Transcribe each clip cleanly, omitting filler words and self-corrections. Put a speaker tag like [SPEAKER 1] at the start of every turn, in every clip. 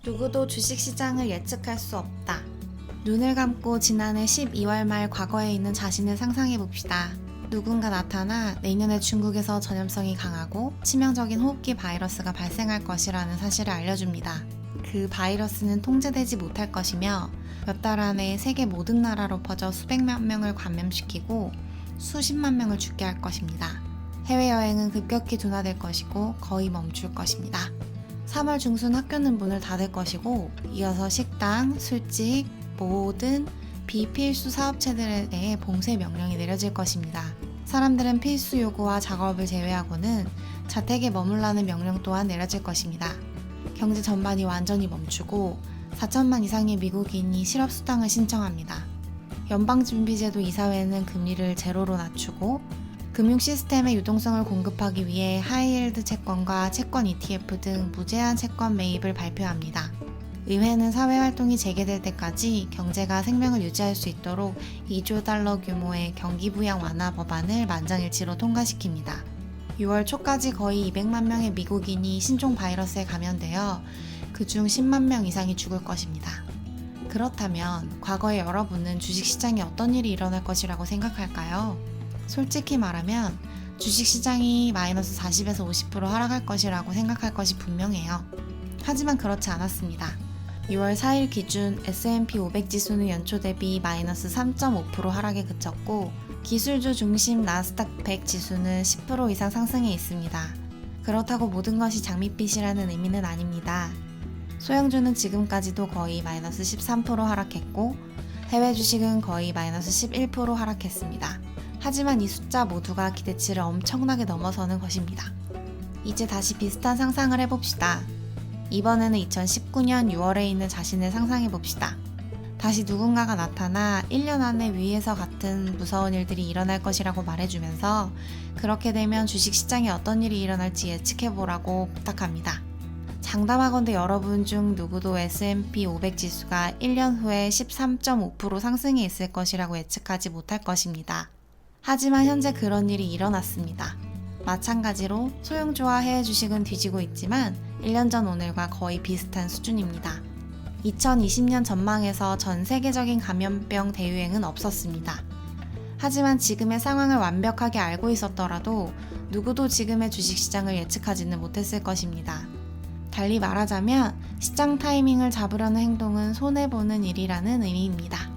[SPEAKER 1] 누구도 주식시장을 예측할 수 없다. 눈을 감고 지난해 12월 말 과거에 있는 자신을 상상해봅시다. 누군가 나타나 내년에 중국에서 전염성이 강하고 치명적인 호흡기 바이러스가 발생할 것이라는 사실을 알려줍니다. 그 바이러스는 통제되지 못할 것이며 몇 달 안에 세계 모든 나라로 퍼져 수백만 명을 감염시키고 수십만 명을 죽게 할 것입니다. 해외여행은 급격히 둔화될 것이고 거의 멈출 것입니다. 3월 중순 학교는 문을 닫을 것이고 이어서 식당, 술집, 모든 비필수 사업체들에 대해 봉쇄 명령이 내려질 것입니다. 사람들은 필수 요구와 작업을 제외하고는 자택에 머물라는 명령 또한 내려질 것입니다. 경제 전반이 완전히 멈추고 4천만 이상의 미국인이 실업수당을 신청합니다. 연방준비제도 이사회는 금리를 제로로 낮추고 금융 시스템의 유동성을 공급하기 위해 하이힐드 채권과 채권 ETF 등 무제한 채권 매입을 발표합니다. 의회는 사회활동이 재개될 때까지 경제가 생명을 유지할 수 있도록 2조 달러 규모의 경기부양 완화 법안을 만장일치로 통과시킵니다. 6월 초까지 거의 200만 명의 미국인이 신종 바이러스에 감염되어 그중 10만 명 이상이 죽을 것입니다. 그렇다면 과거에 여러분은 주식시장에 어떤 일이 일어날 것이라고 생각할까요? 솔직히 말하면 주식시장이 마이너스 40에서 50% 하락할 것이라고 생각할 것이 분명해요. 하지만 그렇지 않았습니다. 6월 4일 기준 S&P 500 지수는 연초 대비 마이너스 3.5% 하락에 그쳤고 기술주 중심 나스닥 100 지수는 10% 이상 상승해 있습니다. 그렇다고 모든 것이 장밋빛이라는 의미는 아닙니다. 소형주는 지금까지도 거의 마이너스 13% 하락했고 해외 주식은 거의 마이너스 11% 하락했습니다. 하지만 이 숫자 모두가 기대치를 엄청나게 넘어서는 것입니다. 이제 다시 비슷한 상상을 해봅시다. 이번에는 2019년 6월에 있는 자신을 상상해봅시다. 다시 누군가가 나타나 1년 안에 위에서 같은 무서운 일들이 일어날 것이라고 말해주면서 그렇게 되면 주식시장에 어떤 일이 일어날지 예측해보라고 부탁합니다. 장담하건대 여러분 중 누구도 S&P 500 지수가 1년 후에 13.5% 상승해 있을 것이라고 예측하지 못할 것입니다. 하지만 현재 그런 일이 일어났습니다. 마찬가지로 소형주와 해외 주식은 뒤지고 있지만 1년 전 오늘과 거의 비슷한 수준입니다. 2020년 전망에서 전 세계적인 감염병 대유행은 없었습니다. 하지만 지금의 상황을 완벽하게 알고 있었더라도 누구도 지금의 주식시장을 예측하지는 못했을 것입니다. 달리 말하자면 시장 타이밍을 잡으려는 행동은 손해보는 일이라는 의미입니다.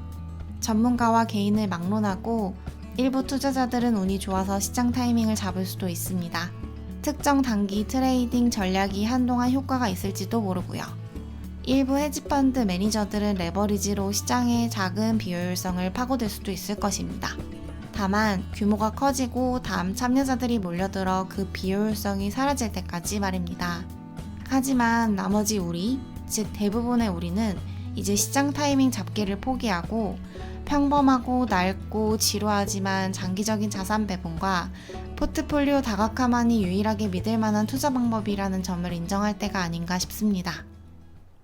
[SPEAKER 1] 전문가와 개인을 막론하고 일부 투자자들은 운이 좋아서 시장 타이밍을 잡을 수도 있습니다. 특정 단기 트레이딩 전략이 한동안 효과가 있을지도 모르고요. 일부 헤지펀드 매니저들은 레버리지로 시장의 작은 비효율성을 파고들 수도 있을 것입니다. 다만 규모가 커지고 다음 참여자들이 몰려들어 그 비효율성이 사라질 때까지 말입니다. 하지만 나머지 우리, 즉 대부분의 우리는 이제 시장 타이밍 잡기를 포기하고 평범하고 낡고 지루하지만 장기적인 자산 배분과 포트폴리오 다각화만이 유일하게 믿을 만한 투자 방법이라는 점을 인정할 때가 아닌가 싶습니다.